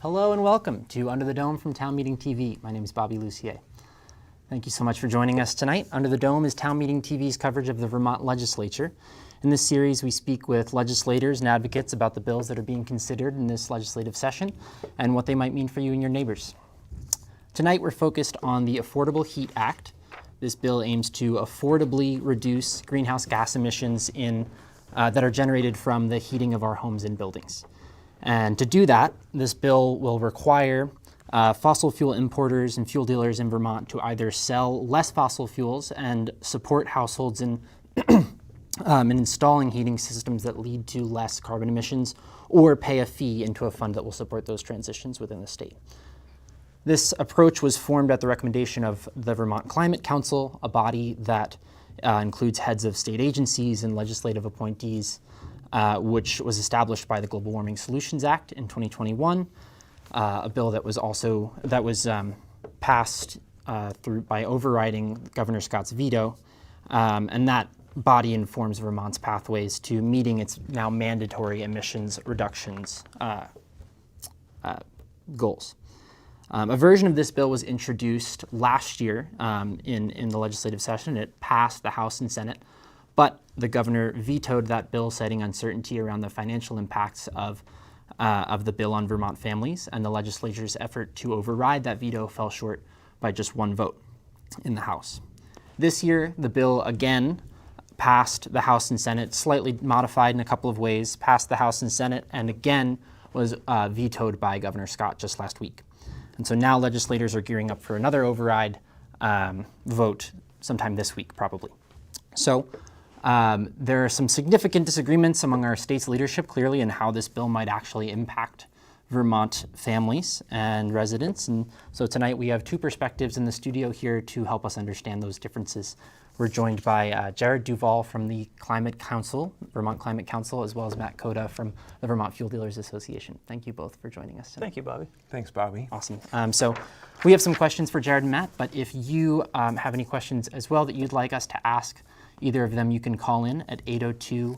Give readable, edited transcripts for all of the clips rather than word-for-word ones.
Hello and welcome to Under the Dome from Town Meeting TV. My name is Bobby Lucier. Thank you so much for joining us tonight. Under the Dome is Town Meeting TV's coverage of the Vermont legislature. In this series, we speak with legislators and advocates about the bills that are being considered in this legislative session and what they might mean for you and your neighbors. Tonight, we're focused on the Affordable Heat Act. This bill aims to affordably reduce greenhouse gas emissions that are generated from the heating of our homes and buildings. And to do that, this bill will require fossil fuel importers and fuel dealers in Vermont to either sell less fossil fuels and support households in installing heating systems that lead to less carbon emissions, or pay a fee into a fund that will support those transitions within the state. This approach was formed at the recommendation of the Vermont Climate Council, a body that includes heads of state agencies and legislative appointees, which was established by the Global Warming Solutions Act in 2021, a bill that was passed by overriding Governor Scott's veto, and that body informs Vermont's pathways to meeting its now mandatory emissions reductions goals. A version of this bill was introduced last year in the legislative session. It passed the House and Senate, but the governor vetoed that bill, citing uncertainty around the financial impacts of the bill on Vermont families, and the legislature's effort to override that veto fell short by just one vote in the House. This year, the bill again passed the House and Senate, slightly modified in a couple of ways, passed the House and Senate, and again was vetoed by Governor Scott just last week. And so now legislators are gearing up for another override vote sometime this week, probably. So there are some significant disagreements among our state's leadership, clearly, in how this bill might actually impact Vermont families and residents. And so tonight we have two perspectives in the studio here to help us understand those differences. We're joined by Jared Duval from the Climate Council, Vermont Climate Council, as well as Matt Koda from the Vermont Fuel Dealers Association. Thank you both for joining us tonight. Thank you, Bobby. Thanks, Bobby. Awesome. So we have some questions for Jared and Matt, but if you have any questions as well that you'd like us to ask either of them, you can call in at 802-862-3966,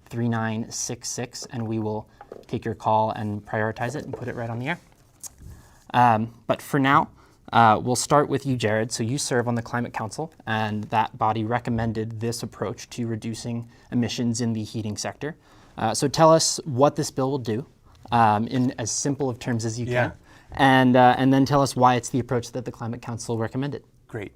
802-862-3966, and we will take your call and prioritize it and put it right on the air. But for now, we'll start with you, Jared. So you serve on the Climate Council, and that body recommended this approach to reducing emissions in the heating sector. So tell us what this bill will do in as simple of terms as you can, and then tell us why it's the approach that the Climate Council recommended. Great.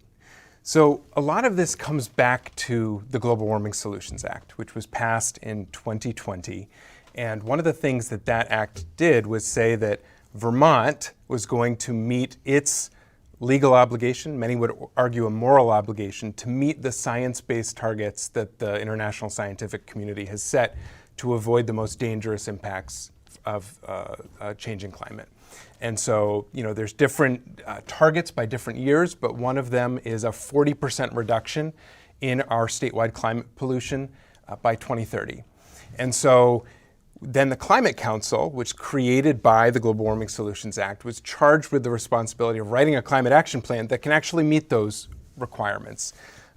So a lot of this comes back to the Global Warming Solutions Act, which was passed in 2020. And one of the things that act did was say that Vermont was going to meet its legal obligation, many would argue a moral obligation, to meet the science-based targets that the international scientific community has set to avoid the most dangerous impacts of changing climate. And so, there's different targets by different years, but one of them is a 40% reduction in our statewide climate pollution by 2030. And so then the Climate Council, which created by the Global Warming Solutions Act, was charged with the responsibility of writing a climate action plan that can actually meet those requirements.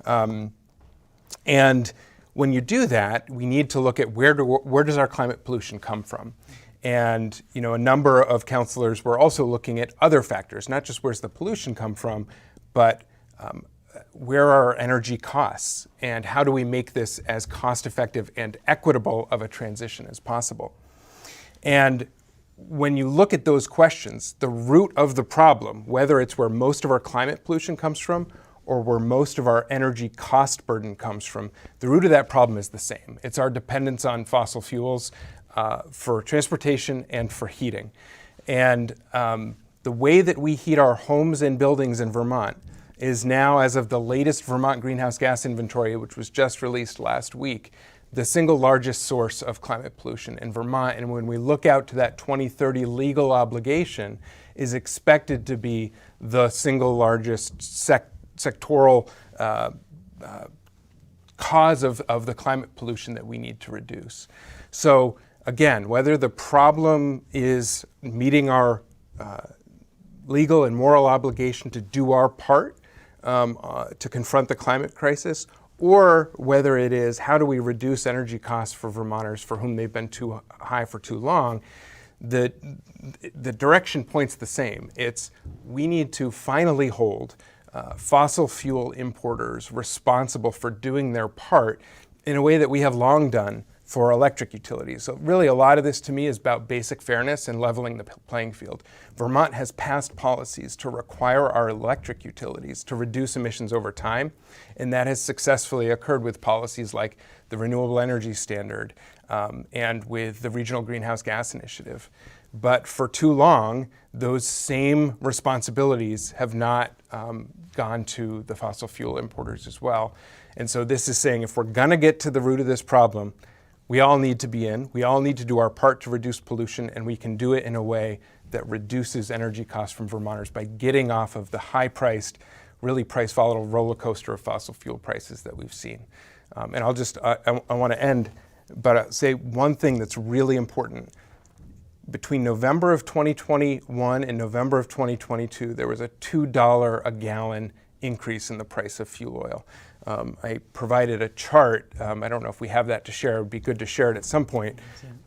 And when you do that, we need to look at where does our climate pollution come from? And a number of councilors were also looking at other factors, not just where's the pollution come from, but where are our energy costs, and how do we make this as cost-effective and equitable of a transition as possible? And when you look at those questions, the root of the problem, whether it's where most of our climate pollution comes from or where most of our energy cost burden comes from, the root of that problem is the same. It's our dependence on fossil fuels for transportation and for heating. And the way that we heat our homes and buildings in Vermont is now, as of the latest Vermont greenhouse gas inventory, which was just released last week, the single largest source of climate pollution in Vermont. And when we look out to that 2030 legal obligation, is expected to be the single largest sectoral cause of the climate pollution that we need to reduce. So again, whether the problem is meeting our legal and moral obligation to do our part to confront the climate crisis, or whether it is how do we reduce energy costs for Vermonters for whom they've been too high for too long, the direction points the same. It's we need to finally hold fossil fuel importers responsible for doing their part in a way that we have long done for electric utilities. So really a lot of this to me is about basic fairness and leveling the playing field. Vermont has passed policies to require our electric utilities to reduce emissions over time, and that has successfully occurred with policies like the Renewable Energy Standard and with the Regional Greenhouse Gas Initiative. But for too long, those same responsibilities have not gone to the fossil fuel importers as well. And so this is saying if we're gonna get to the root of this problem, we all need to be in, we all need to do our part to reduce pollution, and we can do it in a way that reduces energy costs from Vermonters by getting off of the high-priced, really price-volatile roller coaster of fossil fuel prices that we've seen. And I'll just, I want to end, but say one thing that's really important. Between November of 2021 and November of 2022, there was a $2 a gallon increase in the price of fuel oil. I provided a chart. I don't know if we have that to share. It would be good to share it at some point.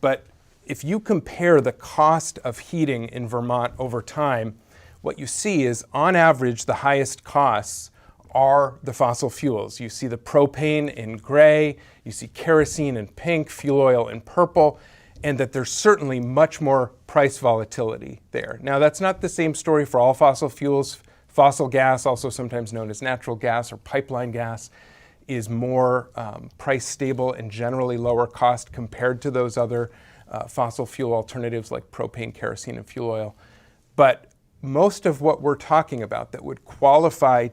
But if you compare the cost of heating in Vermont over time, what you see is, on average, the highest costs are the fossil fuels. You see the propane in gray, you see kerosene in pink, fuel oil in purple, and that there's certainly much more price volatility there. Now, that's not the same story for all fossil fuels. Fossil gas, also sometimes known as natural gas or pipeline gas, is more price stable and generally lower cost compared to those other fossil fuel alternatives like propane, kerosene, and fuel oil. But most of what we're talking about that would qualify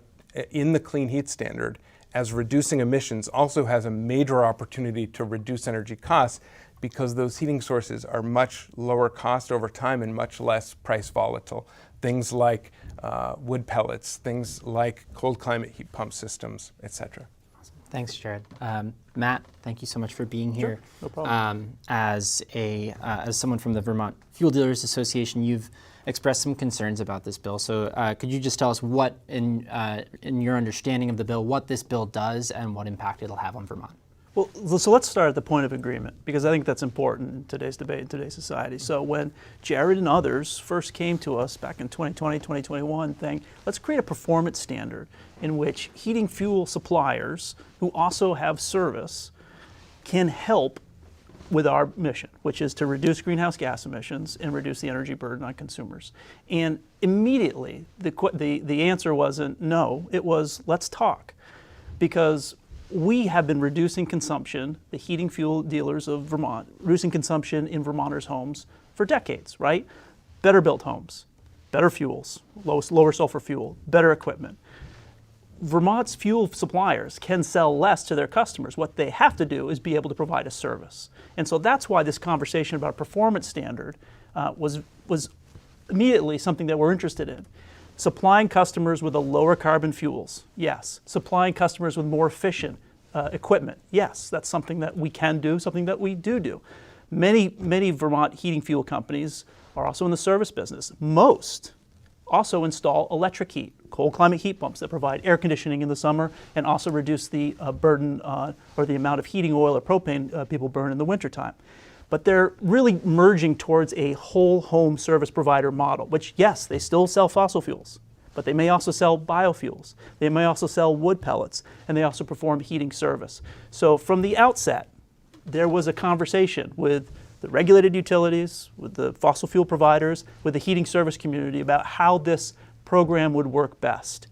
in the Clean Heat Standard as reducing emissions also has a major opportunity to reduce energy costs, because those heating sources are much lower cost over time and much less price volatile. Things like wood pellets, things like cold climate heat pump systems, et cetera. Awesome. Thanks, Jared. Matt, thank you so much for being here. Sure, no problem. As someone from the Vermont Fuel Dealers Association, you've expressed some concerns about this bill. So could you just tell us what, in your understanding of the bill, what this bill does and what impact it'll have on Vermont? Well, so let's start at the point of agreement, because I think that's important in today's debate, in today's society. So when Jared and others first came to us back in 2020, 2021, saying, let's create a performance standard in which heating fuel suppliers who also have service can help with our mission, which is to reduce greenhouse gas emissions and reduce the energy burden on consumers. And immediately, the answer wasn't no, it was let's talk. Because we have been reducing consumption, the heating fuel dealers of Vermont, reducing consumption in Vermonters' homes for decades, right? Better built homes, better fuels, lower sulfur fuel, better equipment. Vermont's fuel suppliers can sell less to their customers. What they have to do is be able to provide a service. And so that's why this conversation about a performance standard was immediately something that we're interested in. Supplying customers with a lower carbon fuels, yes. Supplying customers with more efficient equipment, yes. That's something that we can do, something that we do. Many Vermont heating fuel companies are also in the service business. Most also install electric heat, cold climate heat pumps that provide air conditioning in the summer and also reduce the burden or the amount of heating oil or propane people burn in the wintertime. But they're really merging towards a whole home service provider model, which, yes, they still sell fossil fuels, but they may also sell biofuels. They may also sell wood pellets, and they also perform heating service. So from the outset, there was a conversation with the regulated utilities, with the fossil fuel providers, with the heating service community about how this program would work best.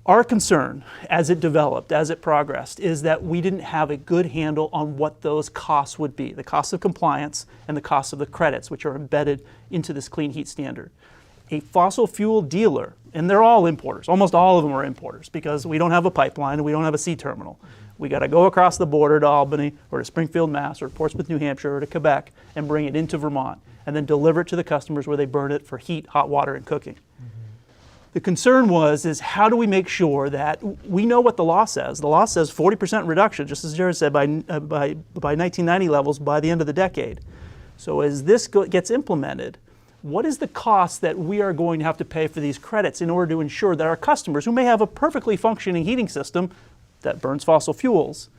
Our concern, as it developed, as it progressed, is that we didn't have a good handle on what those costs would be, the cost of compliance and the cost of the credits, which are embedded into this Clean Heat Standard. A fossil fuel dealer, and they're all importers, almost all of them are importers, because we don't have a pipeline and we don't have a sea terminal. We got to go across the border to Albany or to Springfield, Mass, or Portsmouth, New Hampshire, or to Quebec and bring it into Vermont, and then deliver it to the customers where they burn it for heat, hot water, and cooking. The concern is how do we make sure that we know what the law says? The law says 40% reduction, just as Jared said, by 1990 levels by the end of the decade. So as this gets implemented, what is the cost that we are going to have to pay for these credits in order to ensure that our customers, who may have a perfectly functioning heating system, that burns fossil fuels,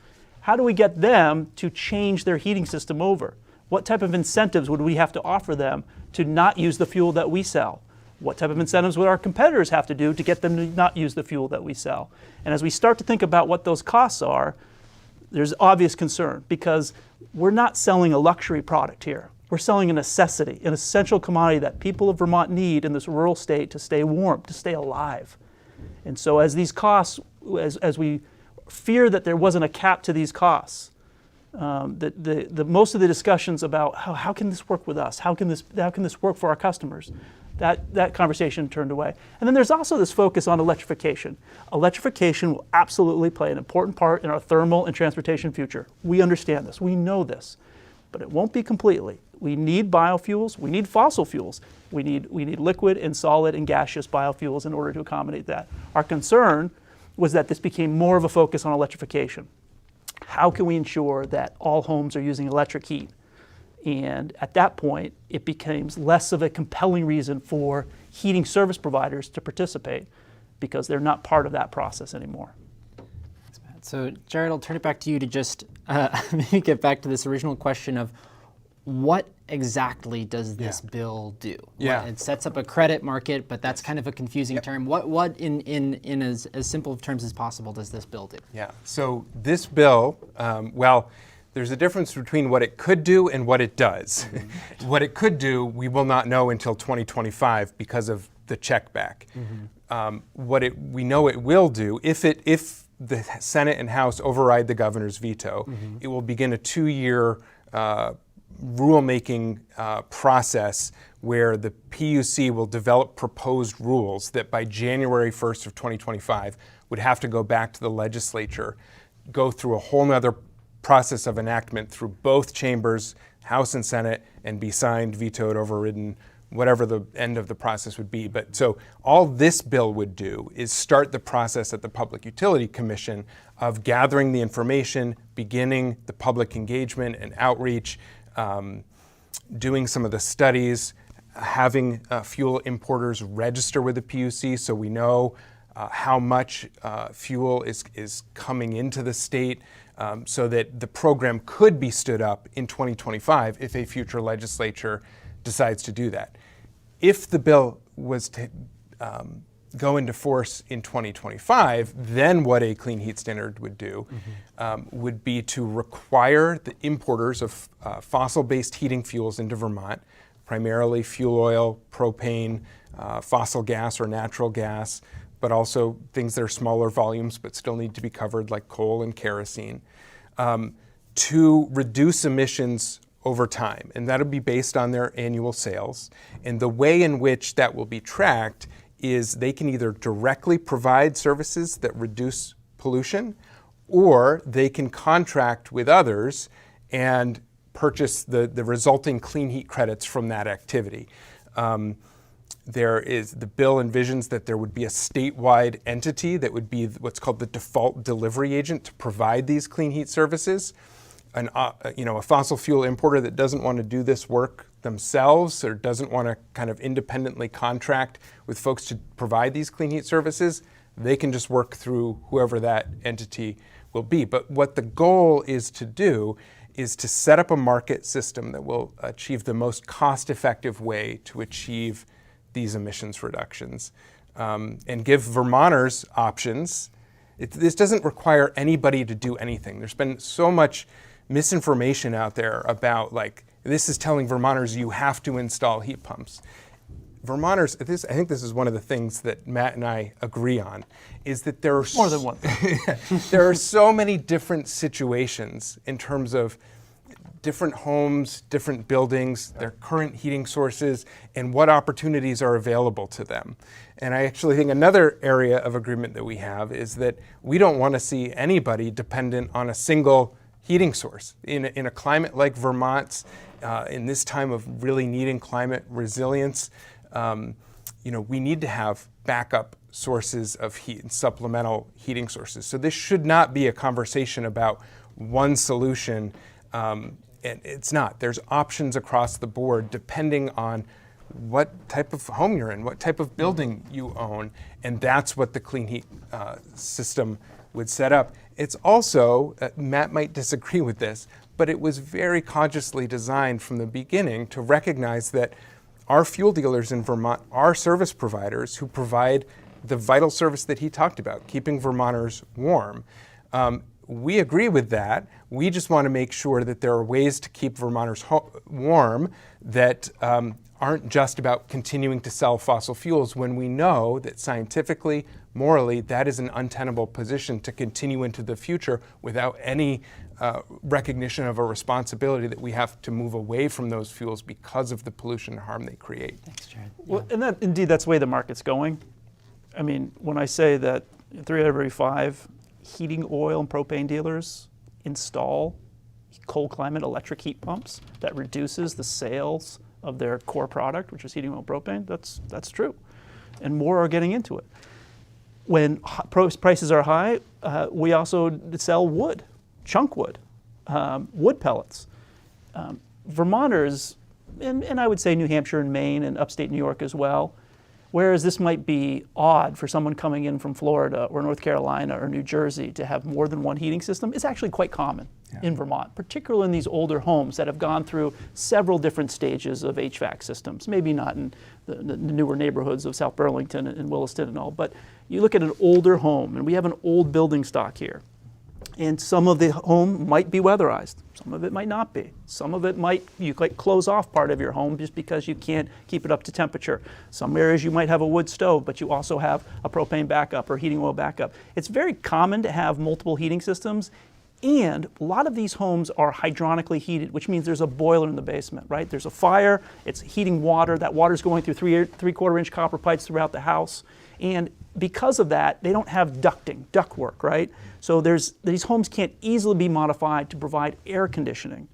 how do we get them to change their heating system over? What type of incentives would we have to offer them to not use the fuel that we sell? What type of incentives would our competitors have to do to get them to not use the fuel that we sell? And as we start to think about what those costs are, there's obvious concern, because we're not selling a luxury product here. We're selling a necessity, an essential commodity that people of Vermont need in this rural state to stay warm, to stay alive. And so as these costs, as we fear that there wasn't a cap to these costs, most of the discussions about how can this work with us, how can this work for our customers, that conversation turned away. And then there's also this focus on electrification. Electrification will absolutely play an important part in our thermal and transportation future. We understand this, we know this, but it won't be completely. We need biofuels, we need fossil fuels, we need liquid and solid and gaseous biofuels in order to accommodate that. Our concern was that this became more of a focus on electrification. How can we ensure that all homes are using electric heat? And at that point, it becomes less of a compelling reason for heating service providers to participate, because they're not part of that process anymore. So, Jared, I'll turn it back to you to just maybe get back to this original question of what exactly does this bill do? Yeah. It sets up a credit market, but that's kind of a confusing term. What in as simple of terms as possible does this bill do? Yeah, so this bill, there's a difference between what it could do and what it does. What it could do, we will not know until 2025 because of the check back. We know it will do, if the Senate and House override the governor's veto, it will begin a 2-year rulemaking process where the PUC will develop proposed rules that by January 1st of 2025 would have to go back to the legislature, go through a whole nother process of enactment through both chambers, House and Senate, and be signed, vetoed, overridden, whatever the end of the process would be. But so all this bill would do is start the process at the Public Utility Commission of gathering the information, beginning the public engagement and outreach, doing some of the studies, having fuel importers register with the PUC so we know how much fuel is coming into the state, so that the program could be stood up in 2025 if a future legislature decides to do that. If the bill was to go into force in 2025, then what a clean heat standard would do would be to require the importers of fossil-based heating fuels into Vermont, primarily fuel oil, propane, fossil gas or natural gas, but also things that are smaller volumes but still need to be covered, like coal and kerosene, to reduce emissions over time. And that'll be based on their annual sales. And the way in which that will be tracked is they can either directly provide services that reduce pollution, or they can contract with others and purchase the resulting clean heat credits from that activity. The bill envisions that there would be a statewide entity that would be what's called the default delivery agent to provide these clean heat services. A fossil fuel importer that doesn't want to do this work themselves or doesn't want to kind of independently contract with folks to provide these clean heat services, they can just work through whoever that entity will be. But what the goal is to do is to set up a market system that will achieve the most cost-effective way to achieve these emissions reductions, and give Vermonters options. This doesn't require anybody to do anything. There's been so much misinformation out there about, like, this is telling Vermonters you have to install heat pumps. Vermonters, I think this is one of the things that Matt and I agree on, is that there are More than one thing. there are so many different situations in terms of different homes, different buildings, their current heating sources, and what opportunities are available to them. And I actually think another area of agreement that we have is that we don't want to see anybody dependent on a single heating source. In a climate like Vermont's, in this time of really needing climate resilience, we need to have backup sources of heat and supplemental heating sources. So this should not be a conversation about one solution. And it's not. There's options across the board depending on what type of home you're in, what type of building you own, and that's what the clean heat system would set up. It's also, Matt might disagree with this, but it was very consciously designed from the beginning to recognize that our fuel dealers in Vermont are service providers who provide the vital service that he talked about, keeping Vermonters warm. We agree with that. We just want to make sure that there are ways to keep Vermonters warm that aren't just about continuing to sell fossil fuels when we know that scientifically, morally, that is an untenable position to continue into the future without any recognition of a responsibility that we have to move away from those fuels because of the pollution and harm they create. Thanks, Jared. Well, and that indeed, that's the way the market's going. I mean, when I say that 3 out of every 5 heating oil and propane dealers install cold climate electric heat pumps, that reduces the sales of their core product, which is heating oil and propane, that's true. And more are getting into it. When prices are high, we also sell wood, chunk wood, wood pellets. Vermonters, and I would say New Hampshire and Maine and upstate New York as well, whereas this might be odd for someone coming in from Florida or North Carolina or New Jersey to have more than one heating system, it's actually quite common in Vermont, particularly in these older homes that have gone through several different stages of HVAC systems. Maybe not in the newer neighborhoods of South Burlington and Williston and all, but you look at an older home, and we have an old building stock here. And some of the home might be weatherized. Some of it might not be. Some of it might, you might close off part of your home just because you can't keep it up to temperature. Some areas you might have a wood stove, but you also have a propane backup or heating oil backup. It's very common to have multiple heating systems, and a lot of these homes are hydronically heated, which means there's a boiler in the basement, right? There's a fire, it's heating water, that water's going through 3/4 inch copper pipes throughout the house. And because of that, they don't have ductwork, right? So these homes can't easily be modified to provide air conditioning,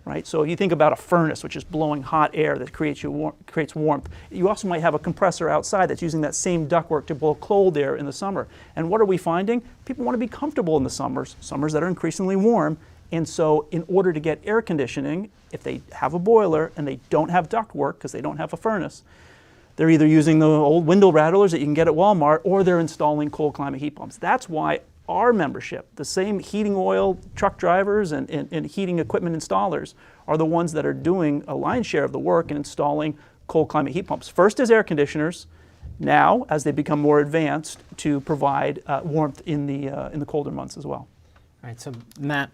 right? So you think about a furnace, which is blowing hot air that creates warmth. You also might have a compressor outside that's using that same ductwork to blow cold air in the summer. And what are we finding? People want to be comfortable in the summers that are increasingly warm. And so in order to get air conditioning, if they have a boiler and they don't have ductwork because they don't have a furnace, they're either using the old window rattlers that you can get at Walmart, or they're installing cold climate heat pumps. That's why our membership, the same heating oil truck drivers and heating equipment installers, are the ones that are doing a lion's share of the work and installing cold climate heat pumps. First as air conditioners, now as they become more advanced to provide warmth in the colder months as well. All right, so Matt,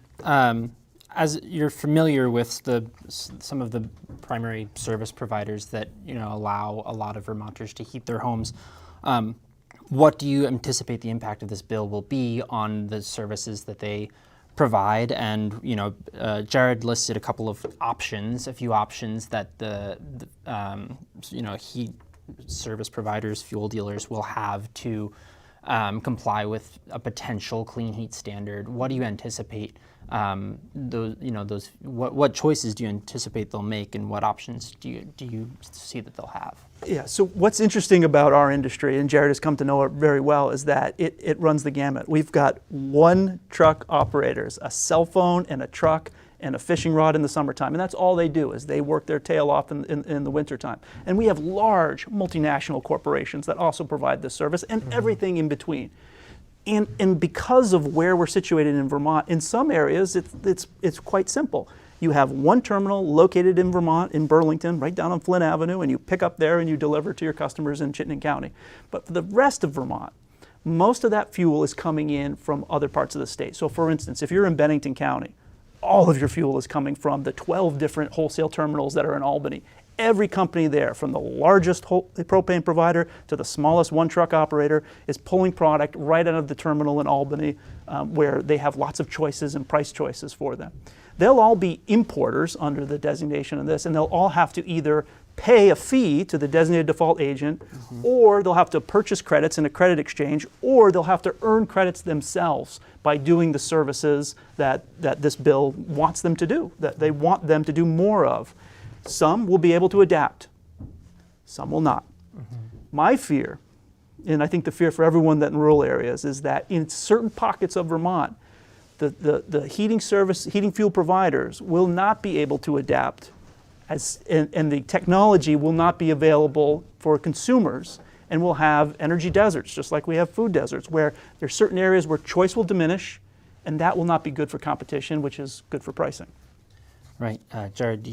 as you're familiar with some of the primary service providers that allow a lot of Vermonters to heat their homes, what do you anticipate the impact of this bill will be on the services that they provide? And Jared listed a few options that the heat service providers, fuel dealers will have to comply with a potential clean heat standard. What do you anticipate? What choices do you anticipate they'll make, and what options do you see that they'll have? Yeah, so what's interesting about our industry, and Jared has come to know it very well, is that it runs the gamut. We've got one truck operators, a cell phone and a truck and a fishing rod in the summertime, and that's all they do is they work their tail off in the wintertime. And we have large multinational corporations that also provide this service, and everything in between. And because of where we're situated in Vermont, in some areas it's quite simple. You have one terminal located in Vermont, in Burlington, right down on Flint Avenue, and you pick up there and you deliver to your customers in Chittenden County. But for the rest of Vermont, most of that fuel is coming in from other parts of the state. So for instance, if you're in Bennington County, all of your fuel is coming from the 12 different wholesale terminals that are in Albany. Every company there, from the largest propane provider to the smallest one truck operator, is pulling product right out of the terminal in Albany, where they have lots of choices and price choices for them. They'll all be importers under the designation of this, and they'll all have to either pay a fee to the designated default agent, or they'll have to purchase credits in a credit exchange, or they'll have to earn credits themselves by doing the services that this bill wants them to do, that they want them to do more of. Some will be able to adapt, some will not. My fear, and I think the fear for everyone that in rural areas, is that in certain pockets of Vermont, the heating fuel providers will not be able to adapt, and the technology will not be available for consumers, and we'll have energy deserts, just like we have food deserts, where there's certain areas where choice will diminish, And that will not be good for competition, which is good for pricing. Right, Jared.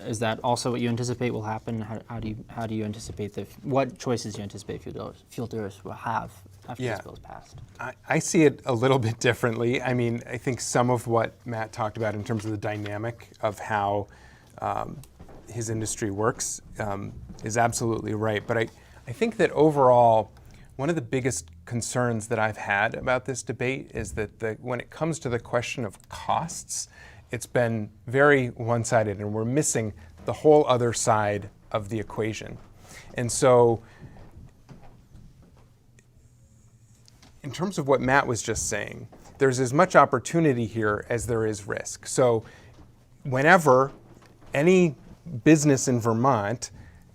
Is that also what you anticipate will happen? How do you anticipate what choices do you anticipate fuel dealers will have after this bill is passed? I see it a little bit differently. I mean, I think some of what Matt talked about in terms of the dynamic of how his industry works is absolutely right. But I think that overall, one of the biggest concerns that I've had about this debate is that when it comes to the question of costs, it's been very one-sided, and we're missing the whole other side of the equation. And so, in terms of what Matt was just saying, there's as much opportunity here as there is risk. So, whenever any business in Vermont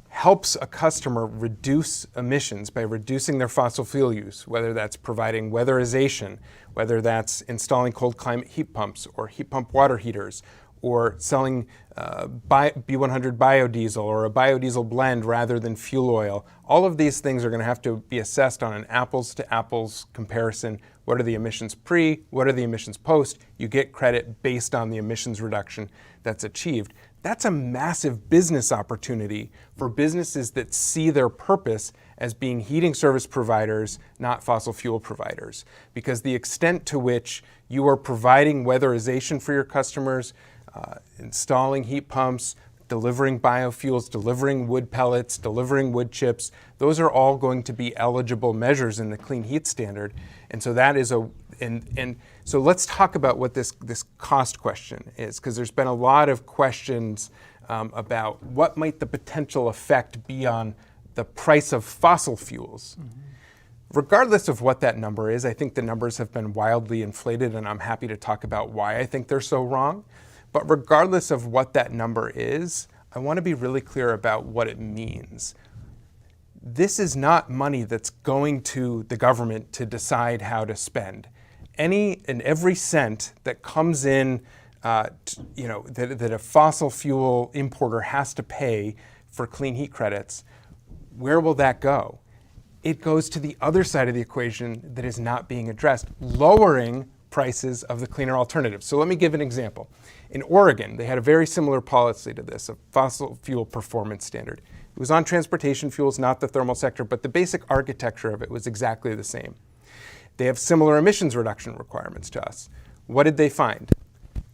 helps a customer reduce emissions by reducing their fossil fuel use, whether that's providing weatherization, whether that's installing cold climate heat pumps or heat pump water heaters, or selling B100 biodiesel or a biodiesel blend rather than fuel oil. All of these things are going to have to be assessed on an apples to apples comparison. What are the emissions pre? What are the emissions post? You get credit based on the emissions reduction that's achieved. That's a massive business opportunity for businesses that see their purpose as being heating service providers, not fossil fuel providers. Because the extent to which you are providing weatherization for your customers, installing heat pumps, delivering biofuels, delivering wood pellets, delivering wood chips, those are all going to be eligible measures in the Clean Heat Standard. And so that is so let's talk about what this cost question is, because there's been a lot of questions about what might the potential effect be on the price of fossil fuels. Mm-hmm. Regardless of what that number is, I think the numbers have been wildly inflated, and I'm happy to talk about why I think they're so wrong. But regardless of what that number is, I want to be really clear about what it means. This is not money that's going to the government to decide how to spend. Any and every cent that comes in, that a fossil fuel importer has to pay for clean heat credits, where will that go? It goes to the other side of the equation that is not being addressed, lowering prices of the cleaner alternatives. So let me give an example. In Oregon, they had a very similar policy to this, a fossil fuel performance standard. It was on transportation fuels, not the thermal sector, but the basic architecture of it was exactly the same. They have similar emissions reduction requirements to us. What did they find?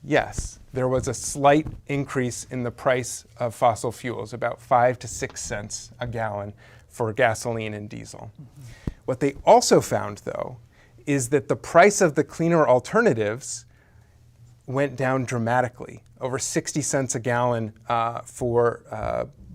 Yes, there was a slight increase in the price of fossil fuels, about 5 to 6 cents a gallon for gasoline and diesel. Mm-hmm. What they also found, though, is that the price of the cleaner alternatives went down dramatically, over 60 cents a gallon for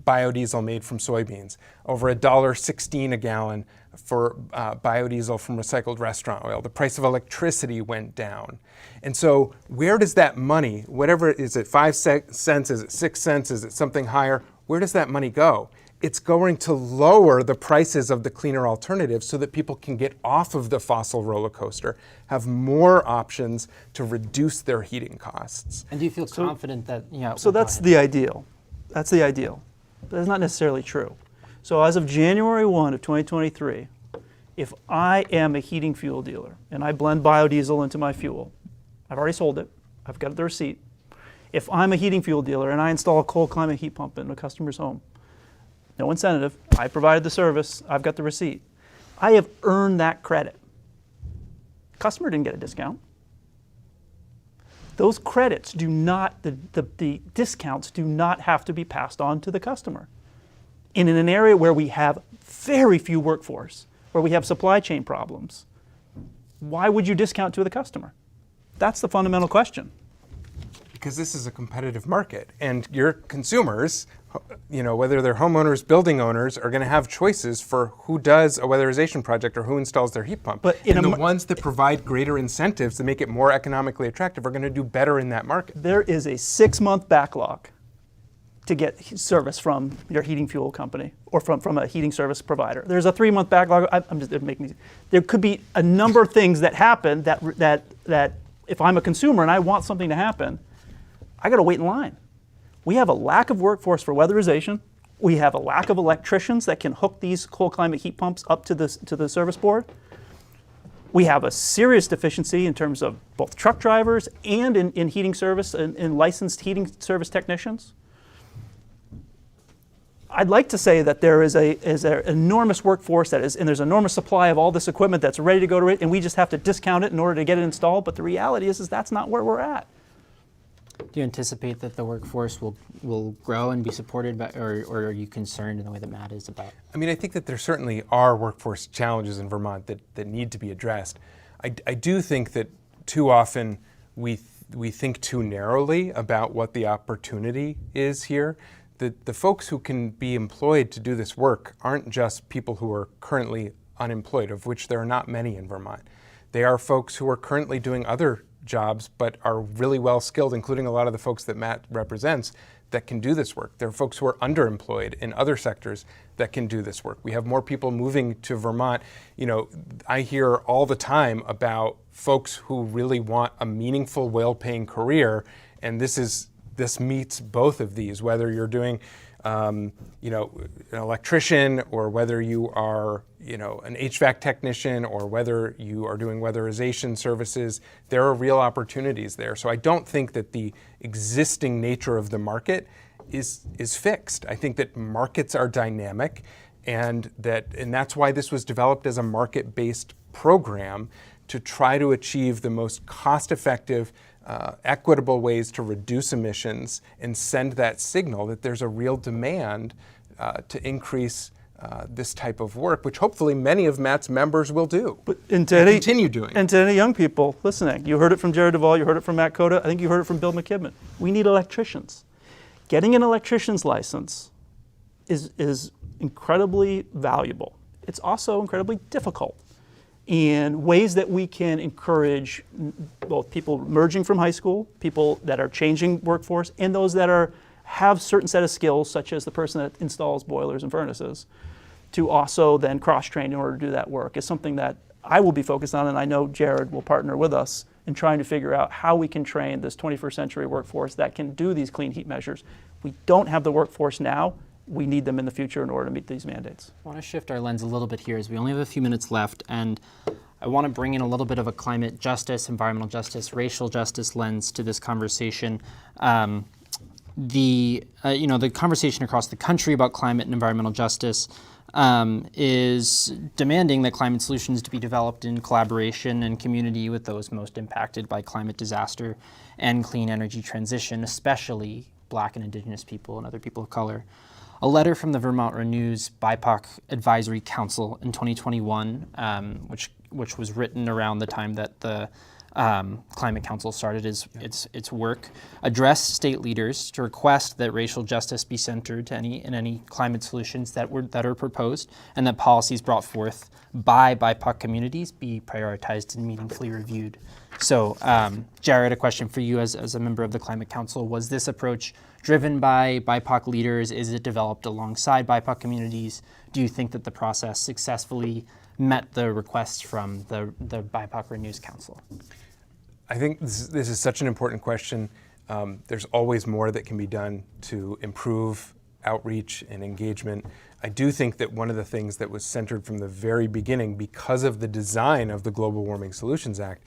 biodiesel made from soybeans, over $1.16 a gallon for biodiesel from recycled restaurant oil. The price of electricity went down. And so where does that money, whatever, is it 5 cents, is it 6 cents, is it something higher, where does that money go? It's going to lower the prices of the cleaner alternatives so that people can get off of the fossil roller coaster, have more options to reduce their heating costs. And do you feel confident that, So that's the ideal. That's the ideal. But that's not necessarily true. So as of January 1 of 2023, if I am a heating fuel dealer and I blend biodiesel into my fuel, I've already sold it, I've got the receipt. If I'm a heating fuel dealer and I install a cold climate heat pump in a customer's home, no incentive, I provided the service, I've got the receipt. I have earned that credit. Customer didn't get a discount. Those credits do not, the discounts do not have to be passed on to the customer. And in an area where we have very few workforce, where we have supply chain problems, why would you discount to the customer? That's the fundamental question. Because this is a competitive market, and your consumers, whether they're homeowners, building owners, are going to have choices for who does a weatherization project or who installs their heat pump. And the ones that provide greater incentives to make it more economically attractive are going to do better in that market. There is a 6-month backlog to get service from your heating fuel company or from a heating service provider. There's a 3-month backlog. I'm just making. There could be a number of things that happen that if I'm a consumer and I want something to happen, I got to wait in line. We have a lack of workforce for weatherization. We have a lack of electricians that can hook these cold climate heat pumps up to the service board. We have a serious deficiency in terms of both truck drivers and in heating service and in licensed heating service technicians. I'd like to say that there is an enormous workforce and there's an enormous supply of all this equipment that's ready to go to it, and we just have to discount it in order to get it installed. But the reality is that's not where we're at. Do you anticipate that the workforce will grow and be supported by, or are you concerned in the way that Matt is about? I mean, I think that there certainly are workforce challenges in Vermont that need to be addressed. I do think that too often we think too narrowly about what the opportunity is here. The folks who can be employed to do this work aren't just people who are currently unemployed, of which there are not many in Vermont. They are folks who are currently doing other jobs but are really well skilled, including a lot of the folks that Matt represents, that can do this work. There are folks who are underemployed in other sectors that can do this work. We have more people moving to Vermont. You know, I hear all the time about folks who really want a meaningful, well-paying career, and this meets both of these, whether you're doing an electrician, or whether you are, an HVAC technician, or whether you are doing weatherization services. There are real opportunities there. So I don't think that the existing nature of the market is fixed. I think that markets are dynamic, and that's why this was developed as a market-based program to try to achieve the most cost-effective, equitable ways to reduce emissions and send that signal that there's a real demand to increase this type of work, which hopefully many of Matt's members will do. Continue doing. And to any young people listening, you heard it from Jared Duvall, you heard it from Matt Cota, I think you heard it from Bill McKibben. We need electricians. Getting an electrician's license is incredibly valuable. It's also incredibly difficult. And ways that we can encourage both people merging from high school, people that are changing workforce, and those that have certain set of skills, such as the person that installs boilers and furnaces, to also then cross-train in order to do that work, is something that I will be focused on, and I know Jared will partner with us in trying to figure out how we can train this 21st century workforce that can do these clean heat measures. We don't have the workforce now. We need them in the future in order to meet these mandates. I want to shift our lens a little bit here, as we only have a few minutes left, and I want to bring in a little bit of a climate justice, environmental justice, racial justice lens to this conversation. The conversation across the country about climate and environmental justice is demanding that climate solutions to be developed in collaboration and community with those most impacted by climate disaster and clean energy transition, especially Black and Indigenous people and other people of color. A letter from the Vermont Renew's BIPOC Advisory Council in 2021, which was written around the time that the Climate Council started its work, addressed state leaders to request that racial justice be centered in any climate solutions that are proposed, and that policies brought forth by BIPOC communities be prioritized and meaningfully reviewed. So, Jared, a question for you as a member of the Climate Council. Was this approach driven by BIPOC leaders? Is it developed alongside BIPOC communities? Do you think that the process successfully met the requests from the BIPOC Renews Council? I think this is such an important question. There's always more that can be done to improve outreach and engagement. I do think that one of the things that was centered from the very beginning, because of the design of the Global Warming Solutions Act,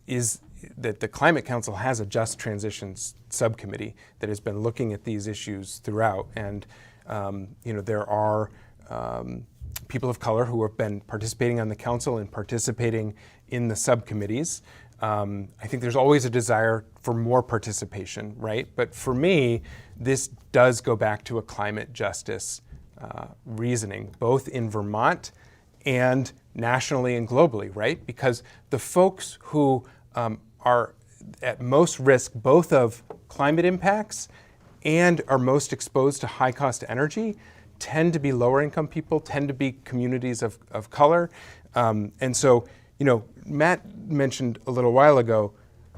is that the Climate Council has a Just Transitions subcommittee that has been looking at these issues throughout. And there are people of color who have been participating on the council and participating in the subcommittees. I think there's always a desire for more participation, right? But for me, this does go back to a climate justice reasoning, both in Vermont and nationally and globally, right? Because the folks who are at most risk both of climate impacts and are most exposed to high cost energy tend to be lower income people, tend to be communities of color. And so, Matt mentioned a little while ago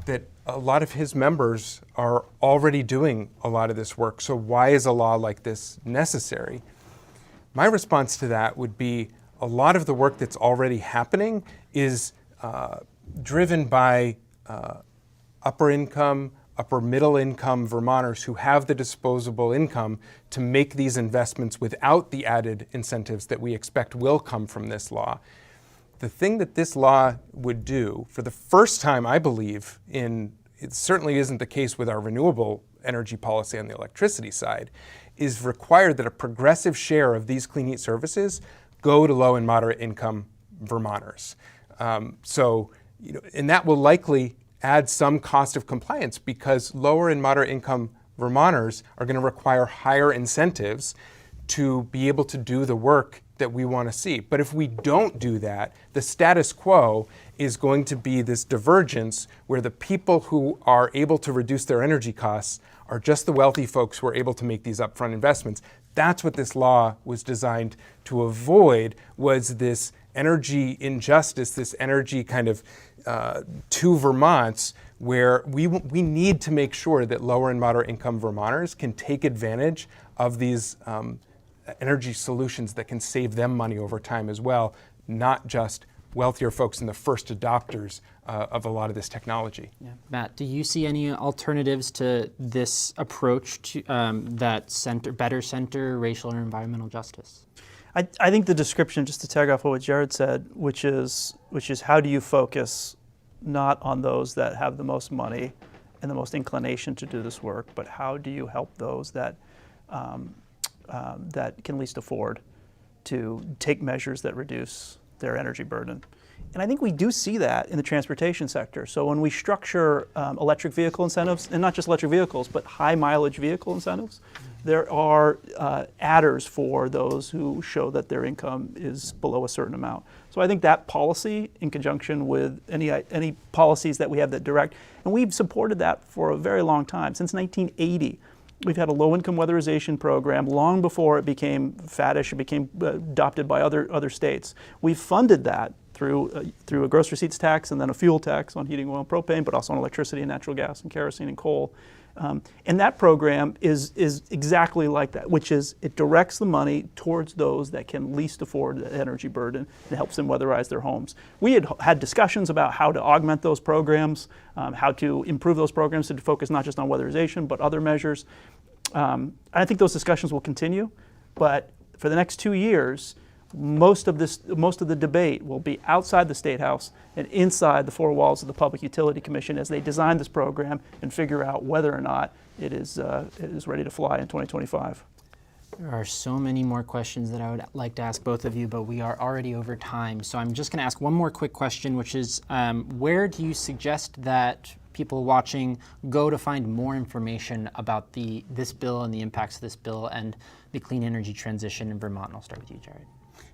that a lot of his members are already doing a lot of this work. So why is a law like this necessary? My response to that would be a lot of the work that's already happening is driven by upper income, upper middle income Vermonters who have the disposable income to make these investments without the added incentives that we expect will come from this law. the thing that this law would do, for the first time, I believe, it certainly isn't the case with our renewable energy policy on the electricity side, is require that a progressive share of these clean heat services go to low and moderate income Vermonters. And that will likely add some cost of compliance because lower and moderate income Vermonters are going to require higher incentives to be able to do the work that we want to see. But if we don't do that, the status quo is going to be this divergence where the people who are able to reduce their energy costs are just the wealthy folks who are able to make these upfront investments. That's what this law was designed to avoid, was this energy injustice, this energy kind of to Vermont's, where we need to make sure that lower and moderate income Vermonters can take advantage of these energy solutions that can save them money over time as well, not just wealthier folks and the first adopters of a lot of this technology. Yeah. Matt, do you see any alternatives to this approach to, that better center racial or environmental justice? I think the description, just to tag off what Jared said, which is how do you focus not on those that have the most money and the most inclination to do this work, but how do you help those that that can least afford to take measures that reduce their energy burden. And I think we do see that in the transportation sector. So when we structure electric vehicle incentives, and not just electric vehicles, but high mileage vehicle incentives, there are adders for those who show that their income is below a certain amount. So I think that policy, in conjunction with any policies that we have that direct, and we've supported that for a very long time, since 1980. We've had a low-income weatherization program long before it became faddish, it became adopted by other states. We've funded that through a gross receipts tax and then a fuel tax on heating oil and propane, but also on electricity and natural gas and kerosene and coal. And that program is exactly like that, which is it directs the money towards those that can least afford the energy burden and helps them weatherize their homes. We had discussions about how to augment those programs, how to improve those programs to focus not just on weatherization, but other measures. I think those discussions will continue, but for the next 2 years, most of the debate will be outside the State House and inside the four walls of the Public Utility Commission as they design this program and figure out whether or not it is ready to fly in 2025. There are so many more questions that I would like to ask both of you, but we are already over time. So I'm just going to ask one more quick question, which is where do you suggest that people watching go to find more information about this bill and the impacts of this bill and the clean energy transition in Vermont? And I'll start with you, Jared.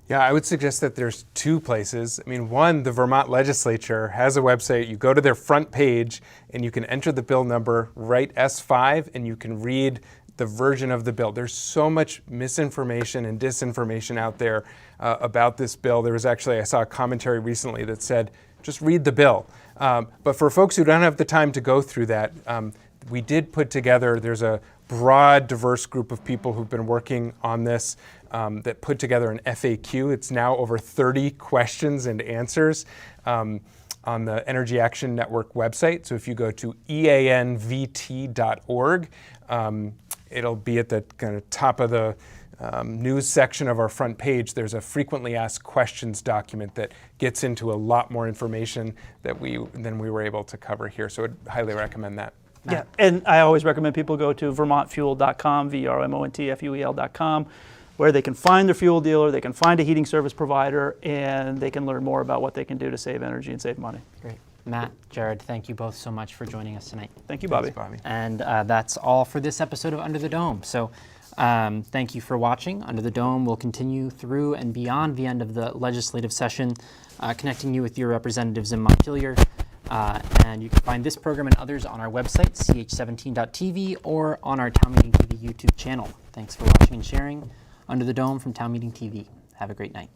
Yeah, I would suggest that there's two places. I mean, one, the Vermont legislature has a website. You go to their front page and you can enter the bill number, write S5, and you can read the version of the bill. There's so much misinformation and disinformation out there about this bill. There was actually, I saw a commentary recently that said, just read the bill. But for folks who don't have the time to go through that, we did put together, there's a broad, diverse group of people who've been working on this that put together an FAQ. It's now over 30 questions and answers on the Energy Action Network website. So if you go to eanvt.org, it'll be at the kind of top of the news section of our front page. There's a frequently asked questions document that gets into a lot more information than we were able to cover here. So I'd highly recommend that. Yeah, and I always recommend people go to vermontfuel.com, vermontfuel.com, where they can find their fuel dealer, they can find a heating service provider, and they can learn more about what they can do to save energy and save money. Great. Matt, Jared, thank you both so much for joining us tonight. Thank you, Bobby. Thanks, Bobby. And that's all for this episode of Under the Dome. So thank you for watching. Under the Dome will continue through and beyond the end of the legislative session, connecting you with your representatives in Montpelier. And you can find this program and others on our website, ch17.tv, or on our Town Meeting TV YouTube channel. Thanks for watching and sharing. Under the Dome from Town Meeting TV. Have a great night.